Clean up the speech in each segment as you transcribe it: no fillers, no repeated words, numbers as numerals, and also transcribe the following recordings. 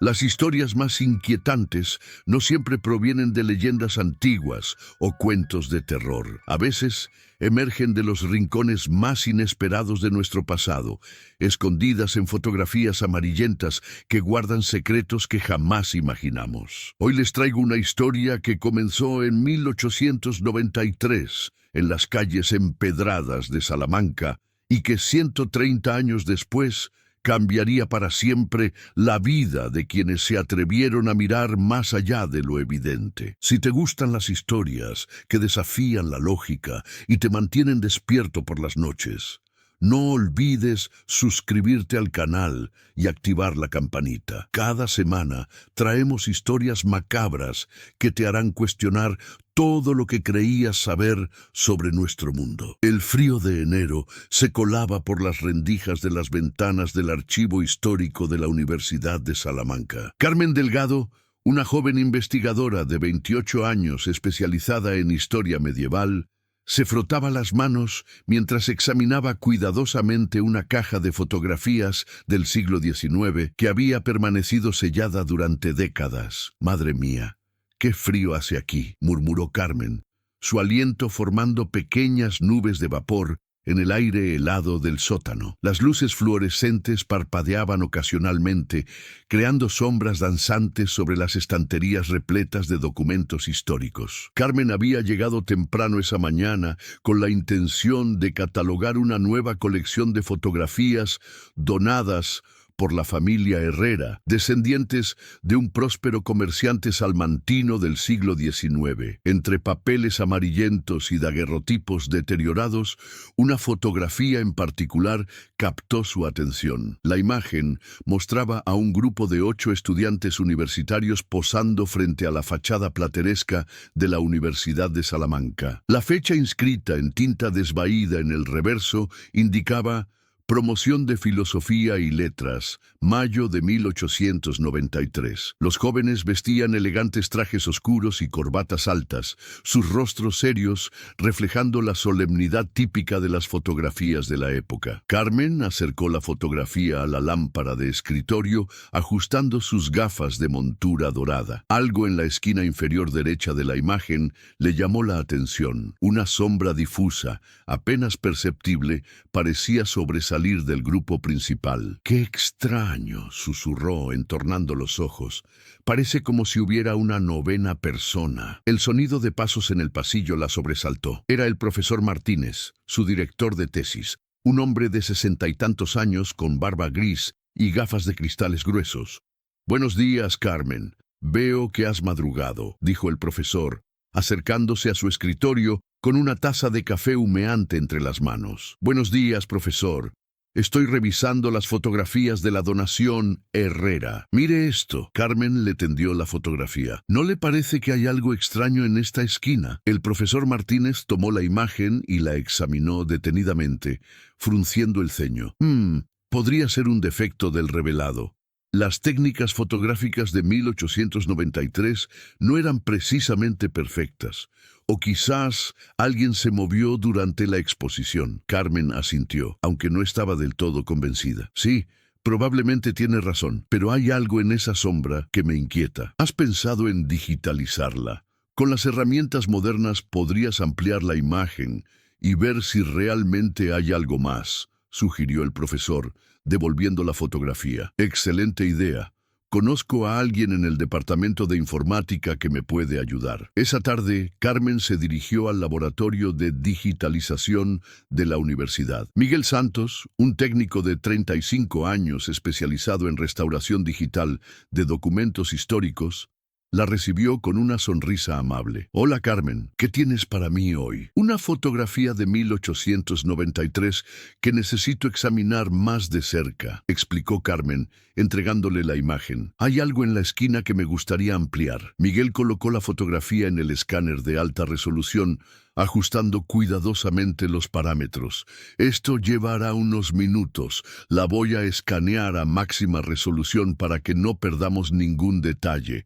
Las historias más inquietantes no siempre provienen de leyendas antiguas o cuentos de terror. A veces emergen de los rincones más inesperados de nuestro pasado, escondidas en fotografías amarillentas que guardan secretos que jamás imaginamos. Hoy les traigo una historia que comenzó en 1893 en las calles empedradas de Salamanca y que 130 años después cambiaría para siempre la vida de quienes se atrevieron a mirar más allá de lo evidente. Si te gustan las historias que desafían la lógica y te mantienen despierto por las noches, no olvides suscribirte al canal y activar la campanita. Cada semana traemos historias macabras que te harán cuestionar todo lo que creías saber sobre nuestro mundo. El frío de enero se colaba por las rendijas de las ventanas del archivo histórico de la Universidad de Salamanca. Carmen Delgado, una joven investigadora de 28 años especializada en historia medieval, se frotaba las manos mientras examinaba cuidadosamente una caja de fotografías del siglo XIX que había permanecido sellada durante décadas. «Madre mía, qué frío hace aquí», murmuró Carmen, su aliento formando pequeñas nubes de vapor en el aire helado del sótano. Las luces fluorescentes parpadeaban ocasionalmente, creando sombras danzantes sobre las estanterías repletas de documentos históricos. Carmen había llegado temprano esa mañana con la intención de catalogar una nueva colección de fotografías donadas por la familia Herrera, descendientes de un próspero comerciante salmantino del siglo XIX. Entre papeles amarillentos y daguerrotipos deteriorados, una fotografía en particular captó su atención. La imagen mostraba a un grupo de 8 estudiantes universitarios posando frente a la fachada plateresca de la Universidad de Salamanca. La fecha inscrita en tinta desvaída en el reverso indicaba Promoción de Filosofía y Letras, mayo de 1893. Los jóvenes vestían elegantes trajes oscuros y corbatas altas, sus rostros serios reflejando la solemnidad típica de las fotografías de la época. Carmen acercó la fotografía a la lámpara de escritorio, ajustando sus gafas de montura dorada. Algo en la esquina inferior derecha de la imagen le llamó la atención. Una sombra difusa, apenas perceptible, parecía sobresalir del grupo principal. «¡Qué extraño!», susurró, entornando los ojos. «Parece como si hubiera una novena persona». El sonido de pasos en el pasillo la sobresaltó. Era el profesor Martínez, su director de tesis, un hombre de 60 y tantos años con barba gris y gafas de cristales gruesos. «Buenos días, Carmen. Veo que has madrugado», dijo el profesor, acercándose a su escritorio con una taza de café humeante entre las manos. «Buenos días, profesor. Estoy revisando las fotografías de la donación Herrera. Mire esto». Carmen le tendió la fotografía. «¿No le parece que hay algo extraño en esta esquina?». El profesor Martínez tomó la imagen y la examinó detenidamente, frunciendo el ceño. Podría ser un defecto del revelado. Las técnicas fotográficas de 1893 no eran precisamente perfectas. O quizás alguien se movió durante la exposición». Carmen asintió, aunque no estaba del todo convencida. «Sí, probablemente tiene razón, pero hay algo en esa sombra que me inquieta. ¿Has pensado en digitalizarla? Con las herramientas modernas podrías ampliar la imagen y ver si realmente hay algo más», sugirió el profesor, devolviendo la fotografía. «Excelente idea. Conozco a alguien en el departamento de informática que me puede ayudar». Esa tarde, Carmen se dirigió al laboratorio de digitalización de la universidad. Miguel Santos, un técnico de 35 años especializado en restauración digital de documentos históricos, la recibió con una sonrisa amable. «Hola, Carmen, ¿qué tienes para mí hoy?» «Una fotografía de 1893 que necesito examinar más de cerca», explicó Carmen, entregándole la imagen. «Hay algo en la esquina que me gustaría ampliar». Miguel colocó la fotografía en el escáner de alta resolución, ajustando cuidadosamente los parámetros. «Esto llevará unos minutos. La voy a escanear a máxima resolución para que no perdamos ningún detalle».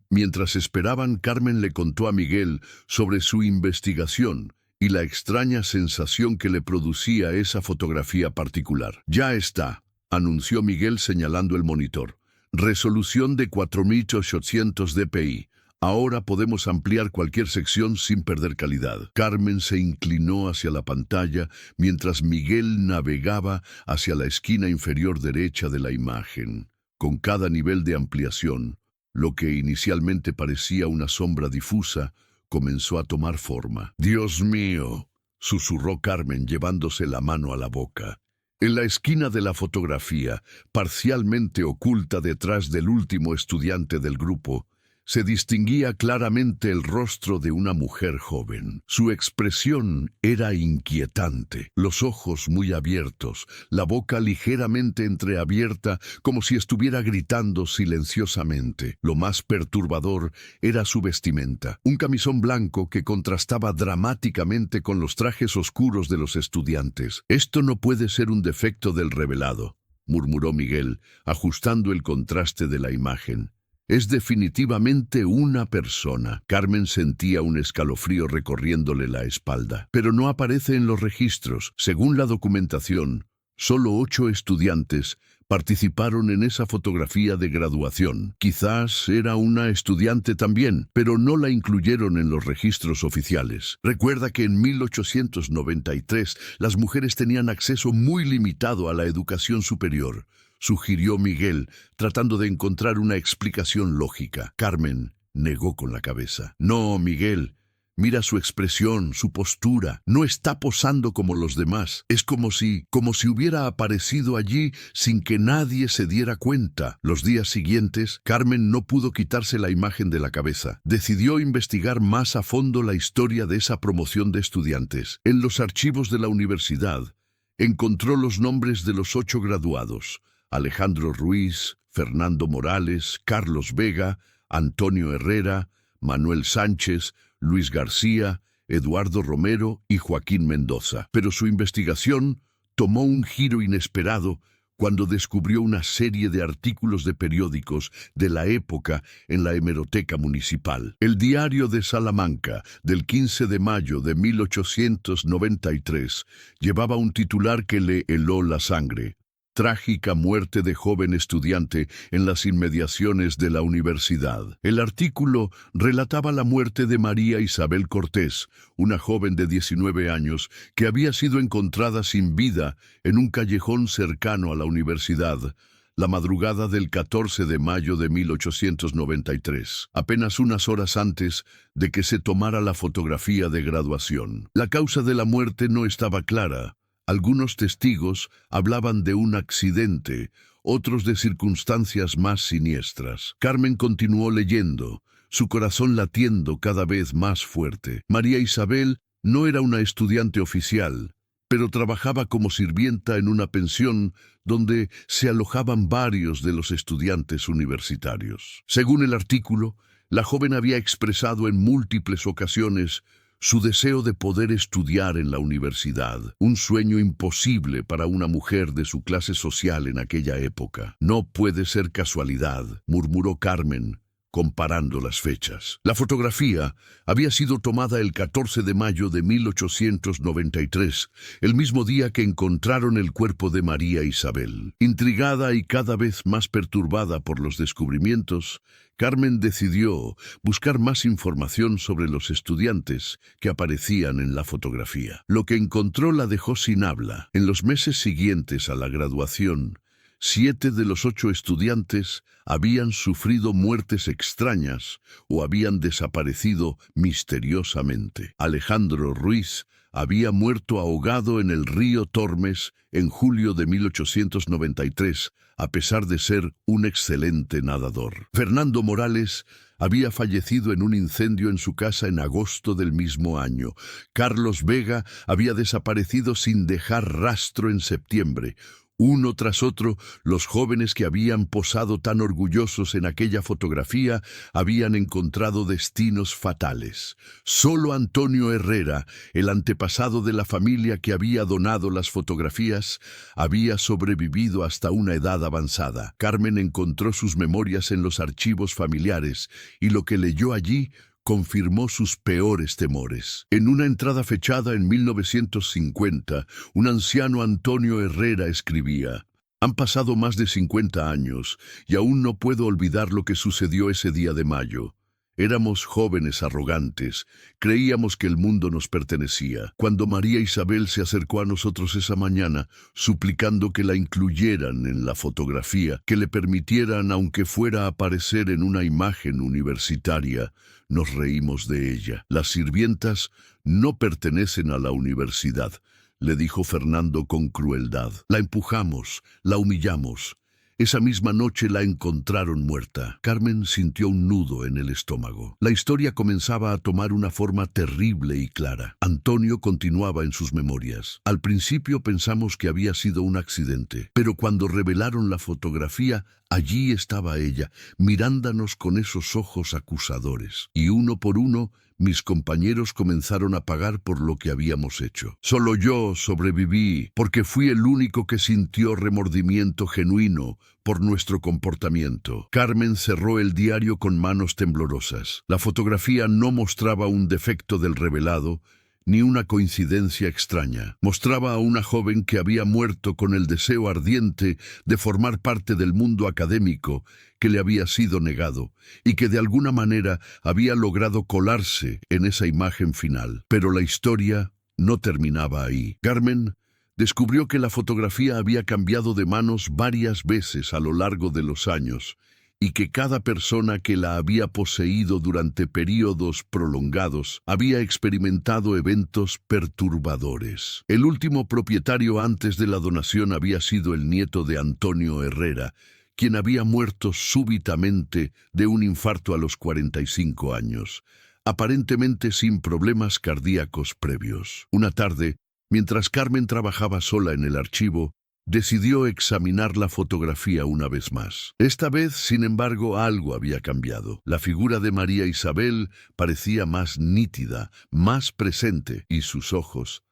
Mientras esperaban, Carmen le contó a Miguel sobre su investigación y la extraña sensación que le producía esa fotografía particular. «Ya está», anunció Miguel señalando el monitor. Resolución de 4800 dpi. Ahora podemos ampliar cualquier sección sin perder calidad. Carmen se inclinó hacia la pantalla mientras Miguel navegaba hacia la esquina inferior derecha de la imagen. Con cada nivel de ampliación, lo que inicialmente parecía una sombra difusa, comenzó a tomar forma. «Dios mío», susurró Carmen llevándose la mano a la boca. En la esquina de la fotografía, parcialmente oculta detrás del último estudiante del grupo, se distinguía claramente el rostro de una mujer joven. Su expresión era inquietante, los ojos muy abiertos, la boca ligeramente entreabierta, como si estuviera gritando silenciosamente. Lo más perturbador era su vestimenta, un camisón blanco que contrastaba dramáticamente con los trajes oscuros de los estudiantes. «Esto no puede ser un defecto del revelado», murmuró Miguel, ajustando el contraste de la imagen. «Es definitivamente una persona». Carmen sentía un escalofrío recorriéndole la espalda. «Pero no aparece en los registros. Según la documentación, solo 8 estudiantes participaron en esa fotografía de graduación. Quizás era una estudiante también, pero no la incluyeron en los registros oficiales. Recuerda que en 1893 las mujeres tenían acceso muy limitado a la educación superior», sugirió Miguel, tratando de encontrar una explicación lógica. Carmen negó con la cabeza. «No, Miguel. Mira su expresión, su postura. No está posando como los demás. Es como si hubiera aparecido allí sin que nadie se diera cuenta». Los días siguientes, Carmen no pudo quitarse la imagen de la cabeza. Decidió investigar más a fondo la historia de esa promoción de estudiantes. En los archivos de la universidad, encontró los nombres de los 8 graduados: Alejandro Ruiz, Fernando Morales, Carlos Vega, Antonio Herrera, Manuel Sánchez, Luis García, Eduardo Romero y Joaquín Mendoza. Pero su investigación tomó un giro inesperado cuando descubrió una serie de artículos de periódicos de la época en la hemeroteca municipal. El Diario de Salamanca, del 15 de mayo de 1893, llevaba un titular que le heló la sangre: «Trágica muerte de joven estudiante en las inmediaciones de la universidad». El artículo relataba la muerte de María Isabel Cortés, una joven de 19 años que había sido encontrada sin vida en un callejón cercano a la universidad la madrugada del 14 de mayo de 1893, apenas unas horas antes de que se tomara la fotografía de graduación. La causa de la muerte no estaba clara. Algunos testigos hablaban de un accidente, otros de circunstancias más siniestras. Carmen continuó leyendo, su corazón latiendo cada vez más fuerte. María Isabel no era una estudiante oficial, pero trabajaba como sirvienta en una pensión donde se alojaban varios de los estudiantes universitarios. Según el artículo, la joven había expresado en múltiples ocasiones su deseo de poder estudiar en la universidad, un sueño imposible para una mujer de su clase social en aquella época. «No puede ser casualidad», murmuró Carmen, comparando las fechas. La fotografía había sido tomada el 14 de mayo de 1893, el mismo día que encontraron el cuerpo de María Isabel. Intrigada y cada vez más perturbada por los descubrimientos, Carmen decidió buscar más información sobre los estudiantes que aparecían en la fotografía. Lo que encontró la dejó sin habla. En los meses siguientes a la graduación, 7 de los 8 estudiantes habían sufrido muertes extrañas o habían desaparecido misteriosamente. Alejandro Ruiz había muerto ahogado en el río Tormes en julio de 1893, a pesar de ser un excelente nadador. Fernando Morales había fallecido en un incendio en su casa en agosto del mismo año. Carlos Vega había desaparecido sin dejar rastro en septiembre. Uno tras otro, los jóvenes que habían posado tan orgullosos en aquella fotografía habían encontrado destinos fatales. Solo Antonio Herrera, el antepasado de la familia que había donado las fotografías, había sobrevivido hasta una edad avanzada. Carmen encontró sus memorias en los archivos familiares y lo que leyó allí confirmó sus peores temores. En una entrada fechada en 1950, un anciano Antonio Herrera escribía: Han pasado más de 50 años y aún no puedo olvidar lo que sucedió ese día de mayo. Éramos jóvenes arrogantes, creíamos que el mundo nos pertenecía. Cuando María Isabel se acercó a nosotros esa mañana, suplicando que la incluyeran en la fotografía, que le permitieran, aunque fuera, aparecer en una imagen universitaria, nos reímos de ella. Las sirvientas no pertenecen a la universidad, le dijo Fernando con crueldad. La empujamos, la humillamos. Esa misma noche la encontraron muerta. Carmen sintió un nudo en el estómago. La historia comenzaba a tomar una forma terrible y clara. Antonio continuaba en sus memorias. Al principio pensamos que había sido un accidente, pero cuando revelaron la fotografía, allí estaba ella, mirándonos con esos ojos acusadores. Y uno por uno, mis compañeros comenzaron a pagar por lo que habíamos hecho. Solo yo sobreviví, porque fui el único que sintió remordimiento genuino por nuestro comportamiento. Carmen cerró el diario con manos temblorosas. La fotografía no mostraba un defecto del revelado, ni una coincidencia extraña. Mostraba a una joven que había muerto con el deseo ardiente de formar parte del mundo académico que le había sido negado y que de alguna manera había logrado colarse en esa imagen final. Pero la historia no terminaba ahí. Carmen descubrió que la fotografía había cambiado de manos varias veces a lo largo de los años y que cada persona que la había poseído durante períodos prolongados había experimentado eventos perturbadores. El último propietario antes de la donación había sido el nieto de Antonio Herrera, quien había muerto súbitamente de un infarto a los 45 años, aparentemente sin problemas cardíacos previos. Una tarde, mientras Carmen trabajaba sola en el archivo, decidió examinar la fotografía una vez más. Esta vez, sin embargo, algo había cambiado. La figura de María Isabel parecía más nítida, más presente, y sus ojos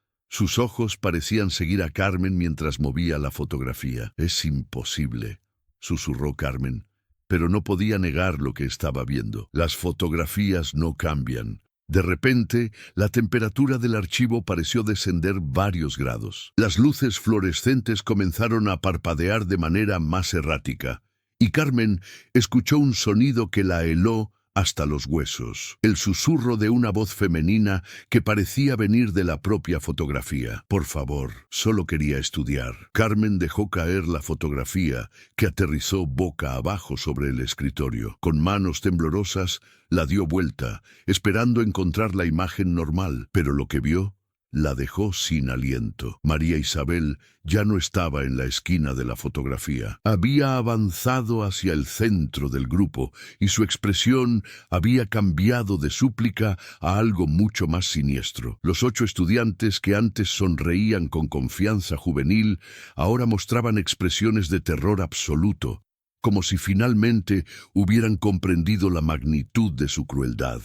parecían seguir a Carmen mientras movía la fotografía. «Es imposible», susurró Carmen, pero no podía negar lo que estaba viendo. Las fotografías no cambian. De repente, la temperatura del archivo pareció descender varios grados. Las luces fluorescentes comenzaron a parpadear de manera más errática, y Carmen escuchó un sonido que la heló hasta los huesos, el susurro de una voz femenina que parecía venir de la propia fotografía. «Por favor, solo quería estudiar». Carmen dejó caer la fotografía, que aterrizó boca abajo sobre el escritorio. Con manos temblorosas, la dio vuelta, esperando encontrar la imagen normal, pero lo que vio la dejó sin aliento. María Isabel ya no estaba en la esquina de la fotografía. Había avanzado hacia el centro del grupo y su expresión había cambiado de súplica a algo mucho más siniestro. Los 8 estudiantes que antes sonreían con confianza juvenil ahora mostraban expresiones de terror absoluto, como si finalmente hubieran comprendido la magnitud de su crueldad.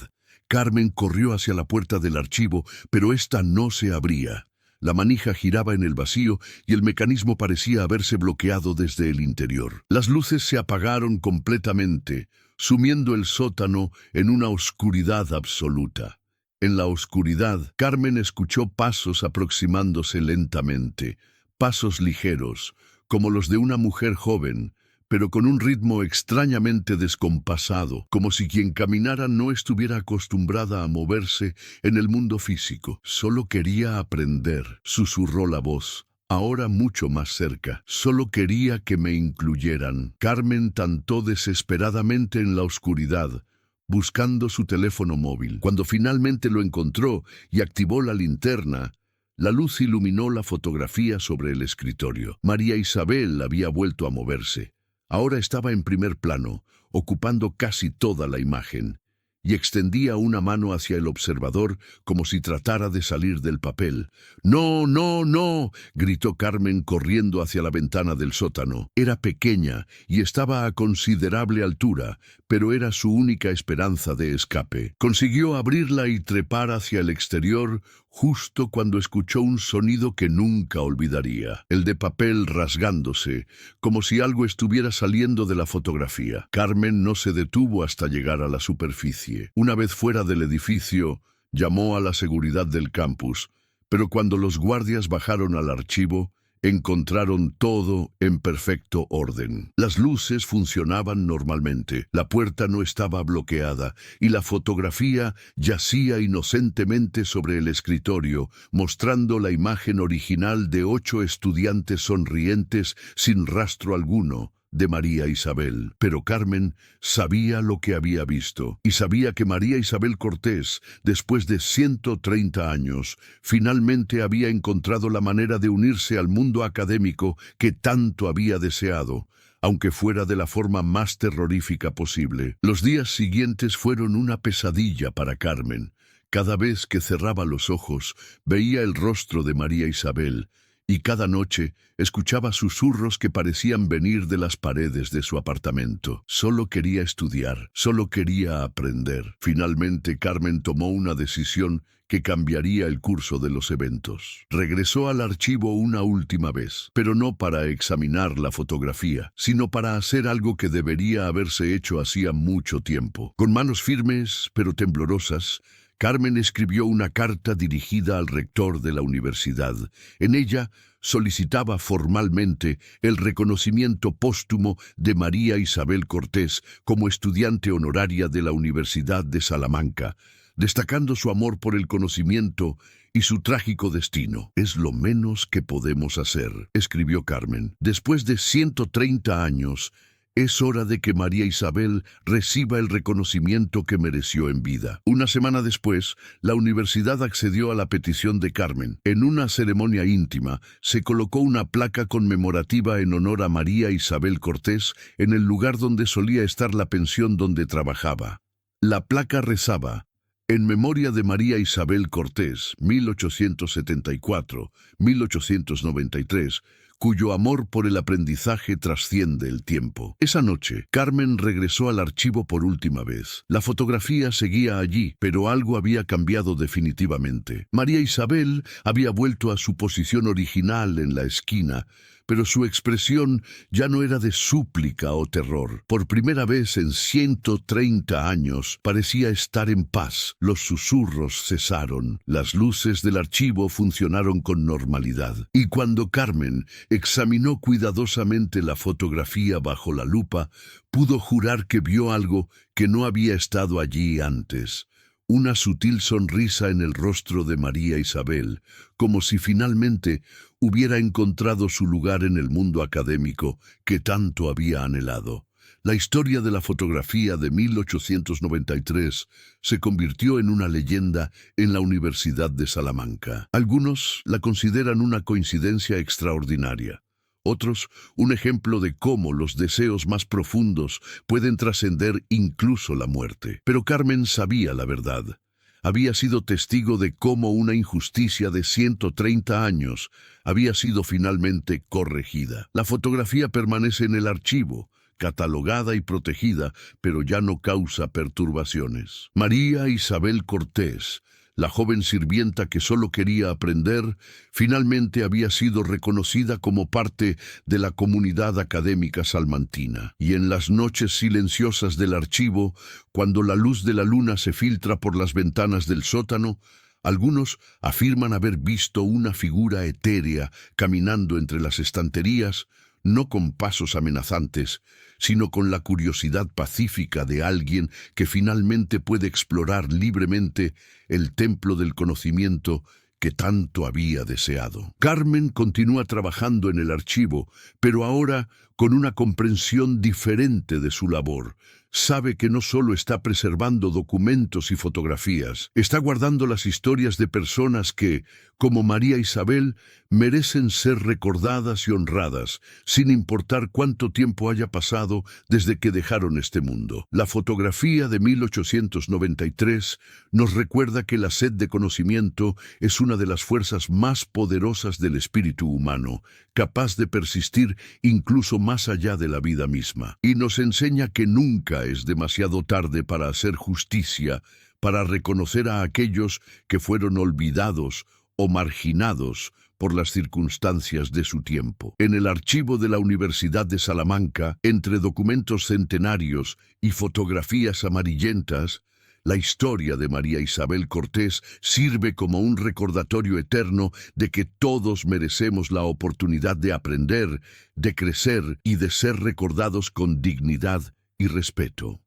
Carmen corrió hacia la puerta del archivo, pero ésta no se abría. La manija giraba en el vacío y el mecanismo parecía haberse bloqueado desde el interior. Las luces se apagaron completamente, sumiendo el sótano en una oscuridad absoluta. En la oscuridad, Carmen escuchó pasos aproximándose lentamente, pasos ligeros, como los de una mujer joven, pero con un ritmo extrañamente descompasado, como si quien caminara no estuviera acostumbrada a moverse en el mundo físico. «Solo quería aprender», susurró la voz, ahora mucho más cerca. «Solo quería que me incluyeran». Carmen tentó desesperadamente en la oscuridad, buscando su teléfono móvil. Cuando finalmente lo encontró y activó la linterna, la luz iluminó la fotografía sobre el escritorio. María Isabel había vuelto a moverse. Ahora estaba en primer plano, ocupando casi toda la imagen, y extendía una mano hacia el observador como si tratara de salir del papel. «¡No, no, no!», gritó Carmen corriendo hacia la ventana del sótano. Era pequeña y estaba a considerable altura, pero era su única esperanza de escape. Consiguió abrirla y trepar hacia el exterior justo cuando escuchó un sonido que nunca olvidaría, el de papel rasgándose, como si algo estuviera saliendo de la fotografía. Carmen no se detuvo hasta llegar a la superficie. Una vez fuera del edificio, llamó a la seguridad del campus, pero cuando los guardias bajaron al archivo, encontraron todo en perfecto orden. Las luces funcionaban normalmente, la puerta no estaba bloqueada y la fotografía yacía inocentemente sobre el escritorio, mostrando la imagen original de 8 estudiantes sonrientes sin rastro alguno de María Isabel. Pero Carmen sabía lo que había visto y sabía que María Isabel Cortés, después de 130 años, finalmente había encontrado la manera de unirse al mundo académico que tanto había deseado, aunque fuera de la forma más terrorífica posible. Los días siguientes fueron una pesadilla para Carmen. Cada vez que cerraba los ojos, veía el rostro de María Isabel, y cada noche escuchaba susurros que parecían venir de las paredes de su apartamento. Solo quería estudiar, solo quería aprender. Finalmente, Carmen tomó una decisión que cambiaría el curso de los eventos. Regresó al archivo una última vez, pero no para examinar la fotografía, sino para hacer algo que debería haberse hecho hacía mucho tiempo. Con manos firmes, pero temblorosas, Carmen escribió una carta dirigida al rector de la universidad. En ella solicitaba formalmente el reconocimiento póstumo de María Isabel Cortés como estudiante honoraria de la Universidad de Salamanca, destacando su amor por el conocimiento y su trágico destino. «Es lo menos que podemos hacer», escribió Carmen. «Después de 130 años, es hora de que María Isabel reciba el reconocimiento que mereció en vida». Una semana después, la universidad accedió a la petición de Carmen. En una ceremonia íntima, se colocó una placa conmemorativa en honor a María Isabel Cortés en el lugar donde solía estar la pensión donde trabajaba. La placa rezaba: «En memoria de María Isabel Cortés, 1874-1893, cuyo amor por el aprendizaje trasciende el tiempo». Esa noche, Carmen regresó al archivo por última vez. La fotografía seguía allí, pero algo había cambiado definitivamente. María Isabel había vuelto a su posición original en la esquina, pero su expresión ya no era de súplica o terror. Por primera vez en 130 años parecía estar en paz. Los susurros cesaron, las luces del archivo funcionaron con normalidad. Y cuando Carmen examinó cuidadosamente la fotografía bajo la lupa, pudo jurar que vio algo que no había estado allí antes. Una sutil sonrisa en el rostro de María Isabel, como si finalmente hubiera encontrado su lugar en el mundo académico que tanto había anhelado. La historia de la fotografía de 1893 se convirtió en una leyenda en la Universidad de Salamanca. Algunos la consideran una coincidencia extraordinaria. Otros, un ejemplo de cómo los deseos más profundos pueden trascender incluso la muerte. Pero Carmen sabía la verdad. Había sido testigo de cómo una injusticia de 130 años había sido finalmente corregida. La fotografía permanece en el archivo, catalogada y protegida, pero ya no causa perturbaciones. María Isabel Cortés, la joven sirvienta que solo quería aprender, finalmente había sido reconocida como parte de la comunidad académica salmantina. Y en las noches silenciosas del archivo, cuando la luz de la luna se filtra por las ventanas del sótano, algunos afirman haber visto una figura etérea caminando entre las estanterías, no con pasos amenazantes, sino con la curiosidad pacífica de alguien que finalmente puede explorar libremente el templo del conocimiento que tanto había deseado. Carmen continúa trabajando en el archivo, pero ahora con una comprensión diferente de su labor. Sabe que no solo está preservando documentos y fotografías, está guardando las historias de personas que, como María Isabel, merecen ser recordadas y honradas, sin importar cuánto tiempo haya pasado desde que dejaron este mundo. La fotografía de 1893 nos recuerda que la sed de conocimiento es una de las fuerzas más poderosas del espíritu humano, capaz de persistir incluso más allá de la vida misma. Y nos enseña que nunca es demasiado tarde para hacer justicia, para reconocer a aquellos que fueron olvidados o marginados por las circunstancias de su tiempo. En el archivo de la Universidad de Salamanca, entre documentos centenarios y fotografías amarillentas, La historia de María Isabel Cortés sirve como un recordatorio eterno de que todos merecemos la oportunidad de aprender, de crecer y de ser recordados con dignidad y respeto.